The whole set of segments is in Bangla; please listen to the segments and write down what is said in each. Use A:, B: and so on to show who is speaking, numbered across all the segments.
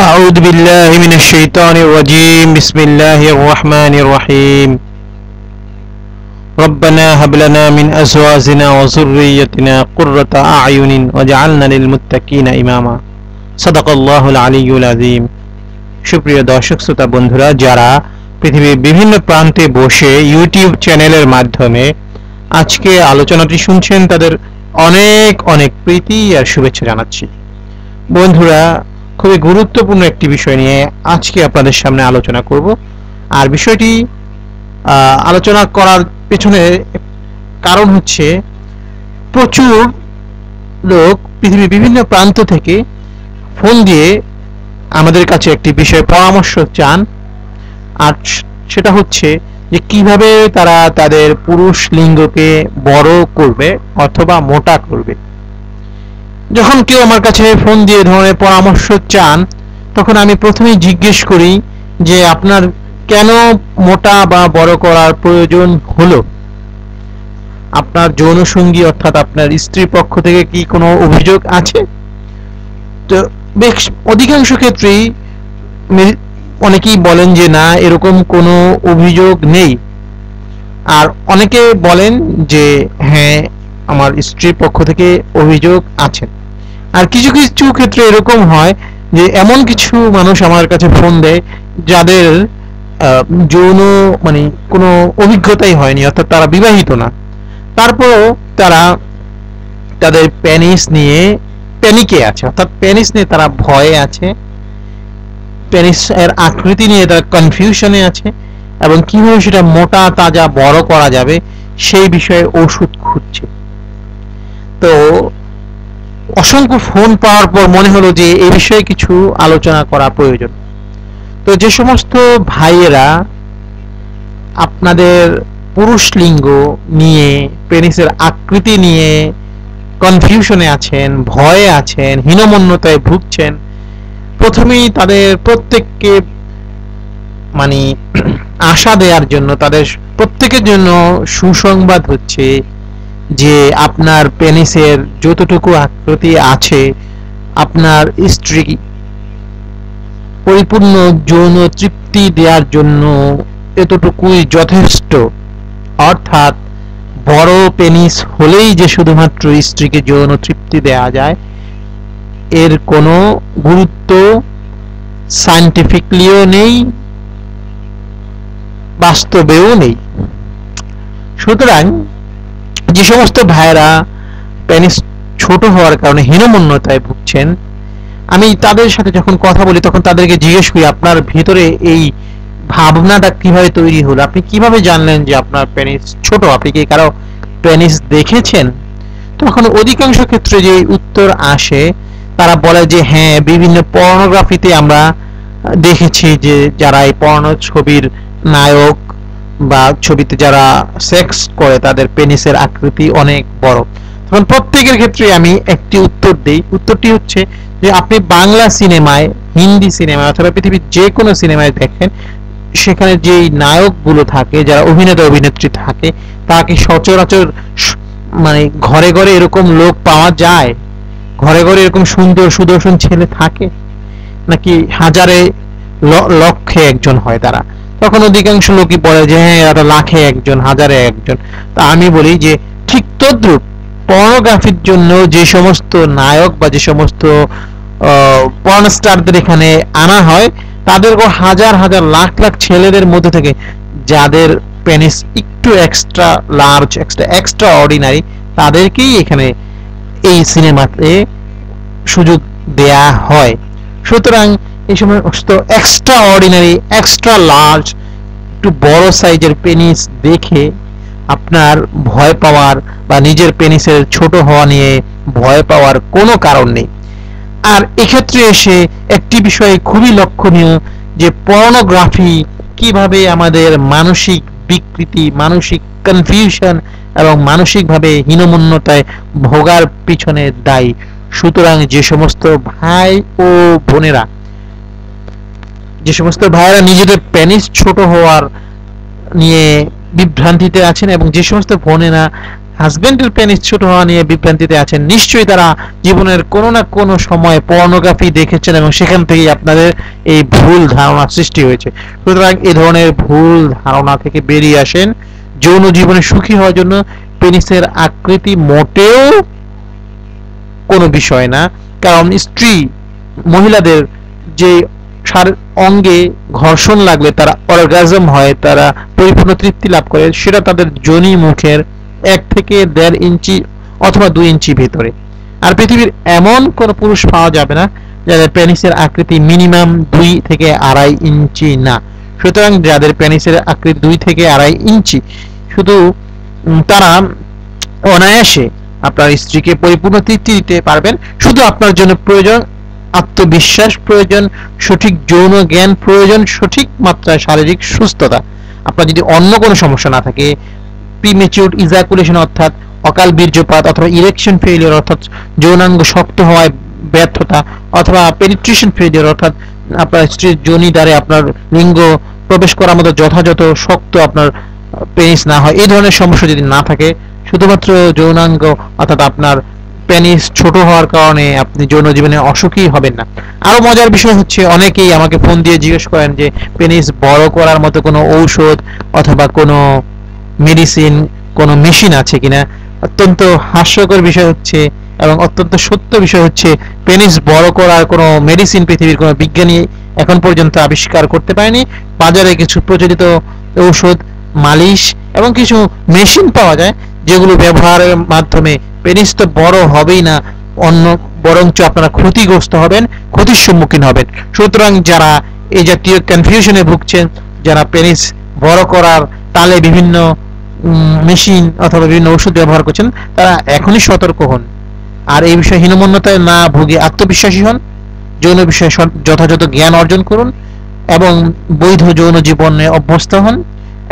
A: أعوذ بالله من الشيطان الرجيم بسم الله الرحمن الرحيم ربنا هب لنا من أزواجنا وذريتنا قرة أعين واجعلنا للمتقين إماما صدق الله العلي العظيم সুপ্রিয় দর্শক শ্রোতা বন্ধুরা যারা পৃথিবীর বিভিন্ন প্রান্তে বসে ইউটিউব চ্যানেলের মাধ্যমে আজকে আলোচনাটি শুনছেন তাদের অনেক অনেক প্রীতি আর শুভেচ্ছা জানাচ্ছি। বন্ধুরা, খুবই গুরুত্বপূর্ণ একটি বিষয় নিয়ে আজকে আপনাদের সামনে আলোচনা করব। আর বিষয়টি আলোচনা করার পেছনে কারণ হচ্ছে প্রচুর লোক পৃথিবীর বিভিন্ন প্রান্ত থেকে ফোন দিয়ে আমাদের কাছে একটি বিষয়ে পরামর্শ চান, আর সেটা হচ্ছে যে কিভাবে তারা তাদের পুরুষ লিঙ্গকে বড় করবে অথবা মোটা করবে। যখন কেউ আমার কাছে ফোন দিয়ে ধরনের পরামর্শ চান, তখন আমি প্রথমেই জিজ্ঞেস করি যে আপনার কেন মোটা বা বড় করার প্রয়োজন হলো। আপনার যৌনসঙ্গী অর্থাৎ আপনার স্ত্রীর পক্ষ থেকে কি কোনো অভিযোগ আছে? তো বেশ অধিকাংশ ক্ষেত্রেই অনেকেই বলেন যে না, এরকম কোনো অভিযোগ নেই। আর অনেকে বলেন যে হ্যাঁ, আমার স্ত্রীর পক্ষ থেকে অভিযোগ আছে। আর কিছু কিছু ক্ষেত্রে এরকম হয় যে এমন কিছু মানুষ আমার কাছে ফোন দেয় যাদের যৌন কোনো অভিজ্ঞতাই হয়নি, অর্থাৎ তারা বিবাহিত না, তারপরও তারা তাদের পেনিস নিয়ে প্যানিকে আছে, অর্থাৎ পেনিস নিয়ে তারা ভয়ে আছে, পেনিস এর আকৃতি নিয়ে তারা কনফিউশনে আছে, এবং কিভাবে সেটা মোটা তাজা বড় করা যাবে সেই বিষয়ে ওষুধ খুঁজছে। তো অসংখ্য ফোন পাওয়ার পর মনে হলো যে এই বিষয়ে কিছু আলোচনা করা প্রয়োজন। তো যে সমস্ত ভাইয়েরা আপনাদের পুরুষ লিঙ্গ নিয়ে, পেনিসের আকৃতি নিয়ে কনফিউশনে আছেন, ভয়ে আছেন, হীনমন্যতায় ভুগছেন, প্রথমেই তাদের প্রত্যেককে আশা দেওয়ার জন্য, তাদের প্রত্যেকের জন্য সুসংবাদ হচ্ছে যে আপনার পেনিসের যতটুকু আকৃতি আছে, আপনার স্ত্রী পরিপূর্ণ যৌন তৃপ্তি দেওয়ার জন্য এতটুকুই যথেষ্ট। অর্থাৎ বড় পেনিস হলেই যে শুধুমাত্র স্ত্রীকে যৌন তৃপ্তি দেওয়া যায়, এর কোনো গুরুত্ব সায়েন্টিফিকলিও নেই, বাস্তবেও নেই। সুতরাং যে সমস্ত ভাইয়েরা পেনিস ছোট হওয়ার কারণে হীনমন্যতায় ভুগছেন, আমি তাদের সাথে যখন কথা বলি তখন তাদেরকে জিজ্ঞেস করি আপনার ভিতরে এই ভাবনাটা কিভাবে তৈরি হলো, আপনি কিভাবে জানলেন যে আপনার পেনিস ছোট, আপনি কি কারো পেনিস দেখেছেন? তখন অধিকাংশ ক্ষেত্রে যে উত্তর আসে, তারা বলে যে হ্যাঁ, বিভিন্ন পর্নোগ্রাফিতে আমরা দেখেছি যে যারা এই পর্ন ছবির নায়ক বা ছবিতে যারা সেক্স করে তাদের পেনিসের আকৃতি অনেক বড়। তখন প্রত্যেকের ক্ষেত্রে আমি একটি উত্তর দেই। উত্তরটি হচ্ছে যে আপনি বাংলা সিনেমায়, হিন্দি সিনেমায় অথবা পৃথিবীর যে কোনো সিনেমায় দেখেন, সেখানে যে নায়কগুলো থাকে, যারা অভিনেতা অভিনেত্রী থাকে, তাকে সচরাচর ঘরে ঘরে এরকম লোক পাওয়া যায়? ঘরে ঘরে এরকম সুন্দর সুদর্শন ছেলে থাকে নাকি হাজারে লক্ষে একজন হয় তারা? তখন অধিকাংশ লোকই বলে যে হ্যাঁ, এরা লাখে একজন, হাজারে একজন। তা আমি বলি যে ঠিক তদ্রুপ পর্নোগ্রাফির জন্য যে সমস্ত নায়ক বা যে সমস্ত পর্ন স্টারদের এখানে আনা হয়, তাদের হাজার হাজার লাখ লাখ ছেলেদের মধ্যে থেকে যাদের পেনিস একটু এক্সট্রা লার্জ, এক্সট্রা অর্ডিনারি, তাদেরকেই এখানে এই সিনেমাতে সুযোগ দেয়া হয়। সুতরাং এই সমস্ত এক্সট্রা অর্ডিনারি, এক্সট্রা লার্জ, একটু বড় সাইজের পেনিস দেখে আপনার ভয় পাওয়ার বা নিজের পেনিসের ছোট হওয়া নিয়ে ভয় পাওয়ার কোনো কারণ নেই। আর এক্ষেত্রে এসে একটি বিষয় খুবই লক্ষণীয় যে পর্নোগ্রাফি কিভাবে আমাদের মানসিক বিকৃতি, মানসিক কনফিউশন এবং মানসিকভাবে হীনমন্যতায় ভোগার পিছনে দায়ী। সুতরাং যে সমস্ত ভাই ও বোনেরা, যে সমস্ত ভাইয়েরা নিজেদের পেনিস ছোট হওয়ার নিয়ে বিভ্রান্তিতে আছেন, এবং যে সমস্ত বোনেরা হাজবেন্ডের পেনিস ছোট হওয়া নিয়ে বিভ্রান্তিতে আছেন, নিশ্চয়ই তারা জীবনের কোনো না কোনো সময় পর্নোগ্রাফি দেখেছেন এবং সেখান থেকেই আপনাদের এই ভুল ধারণা সৃষ্টি হয়েছে। সুতরাং এই ধরনের ভুল ধারণা থেকে বেরিয়ে আসেন। যৌন জীবনে সুখী হওয়ার জন্য পেনিসের আকৃতি মোটেও কোনো বিষয় না। কারণ স্ত্রী মহিলাদের যে অঙ্গে ঘর্ষণ লাগলে তারা অর্গাজম হয়, তারা পরিপূর্ণ তৃপ্তি লাভ করে, সেটা তাদের যোনি মুখের 1 থেকে 1.5 ইঞ্চি অথবা 2 ইঞ্চি ভেতরে। আর পৃথিবীর এমন কোন পুরুষ পাওয়া যাবে না যাদের পেনিসের আকৃতি মিনিমাম 2 থেকে 2.5 ইঞ্চি না। সুতরাং যাদের পেনিসের আকৃতি 2 থেকে 2.5 ইঞ্চি, শুধু তারা অনায়াসে আপনার স্ত্রীকে পরিপূর্ণ তৃপ্তি দিতে পারবেন। শুধু আপনার জন্য প্রয়োজন আত্মবিশ্বাস, প্রয়োজন সঠিক যৌন জ্ঞান, প্রয়োজন সঠিক মাত্রায় শারীরিক সুস্থতা। আপনার যদি অন্য কোনো সমস্যা না থাকে, প্রিমেচিউর ইজাকুলেশন অর্থাৎ অকাল বীর্যপাত, অথবা ইরেকশন ফেইলিওর অর্থাৎ যৌনাঙ্গ শক্ত হওয়ায় ব্যর্থতা, অথবা পেনিট্রেশন ফেইলিওর অর্থাৎ আপনার স্ত্রীর যোনি দ্বারে আপনার লিঙ্গ প্রবেশ করার মতো যথাযথ শক্ত আপনার পেনিস না হয়, এই ধরনের সমস্যা যদি না থাকে, শুধুমাত্র যৌনাঙ্গ অর্থাৎ আপনার পেনিস ছোট হওয়ার কারণে আপনি যৌন জীবনে অসুখী হবেন না। আরো মজার বিষয় হচ্ছে, অনেকেই আমাকে ফোন দিয়ে জিজ্ঞেস করেন যে পেনিস বড় করার মতো কোনো ঔষধ অথবা কোনো মেডিসিন, কোনো মেশিন আছে কিনা। অত্যন্ত হাস্যকর বিষয় হচ্ছে এবং অত্যন্ত সত্য বিষয় হচ্ছে, পেনিস বড় করার কোনো মেডিসিন পৃথিবীর কোনো বিজ্ঞানী এখন পর্যন্ত আবিষ্কার করতে পারেনি। বাজারে কিছু প্রচলিত ঔষধ, মালিশ এবং কিছু মেশিন পাওয়া যায়, যেগুলো ব্যবহারের মাধ্যমে পেনিস তো বড় হবেই না, অন্য বরঞ্চ আপনারা ক্ষতিগ্রস্ত হবেন, ক্ষতির সম্মুখীন হবেন। সুতরাং যারা এই জাতীয় কনফিউশনে ভুগছেন, যারা পেনিস বড় করার তালে বিভিন্ন মেশিন অথবা বিভিন্ন ওষুধ ব্যবহার করছেন, তারা এখনই সতর্ক হন। আর এই বিষয়ে হীনমন্যতায় না ভুগে আত্মবিশ্বাসী হন, যৌন বিষয়ে যথাযথ জ্ঞান অর্জন করুন এবং বৈধ যৌন জীবনে অভ্যস্ত হন,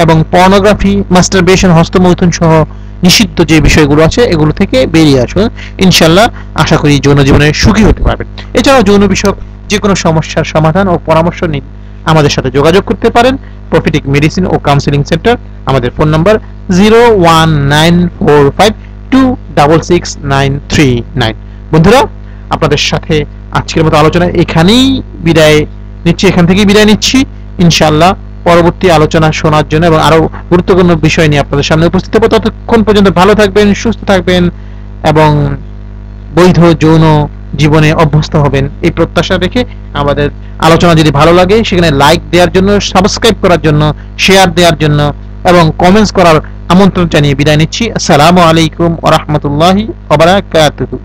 A: এবং পর্নোগ্রাফি, মাস্টারবেশন, হস্তমৈথুন সহ নিষিদ্ধ যে বিষয়গুলো আছে এগুলো থেকে বেরিয়ে আসুন। ইনশাল্লাহ আশা করি যৌন জীবনে সুখী হতে পারবেন। এছাড়াও যৌন বিষয়ক যে কোনো সমস্যার সমাধান ও পরামর্শ নিন আমাদের সাথে যোগাযোগ করতে পারেন প্রফিটিক মেডিসিন ও কাউন্সিলিং সেন্টার। আমাদের ফোন নাম্বার 019452666939। বন্ধুরা, আপনাদের সাথে আজকের মতো আলোচনা এখানেই এখান থেকেই বিদায় নিচ্ছি। ইনশাআল্লাহ পরবর্তী আলোচনা শোনার জন্য এবং আরো গুরুত্বপূর্ণ বিষয় নিয়ে আপনাদের সামনে উপস্থিত হব। ততক্ষণ পর্যন্ত ভালো থাকবেন, সুস্থ থাকবেন এবং বৈধ যৌন জীবনে অভ্যস্ত হবেন, এই প্রত্যাশা রেখে আমাদের আলোচনা যদি ভালো লাগে সেখানে লাইক দেওয়ার জন্য, সাবস্ক্রাইব করার জন্য, শেয়ার দেওয়ার জন্য এবং কমেন্টস করার আমন্ত্রণ জানিয়ে বিদায় নিচ্ছি। আসসালামু আলাইকুম ওয়া রাহমাতুল্লাহি ওয়া বারাকাতুহু।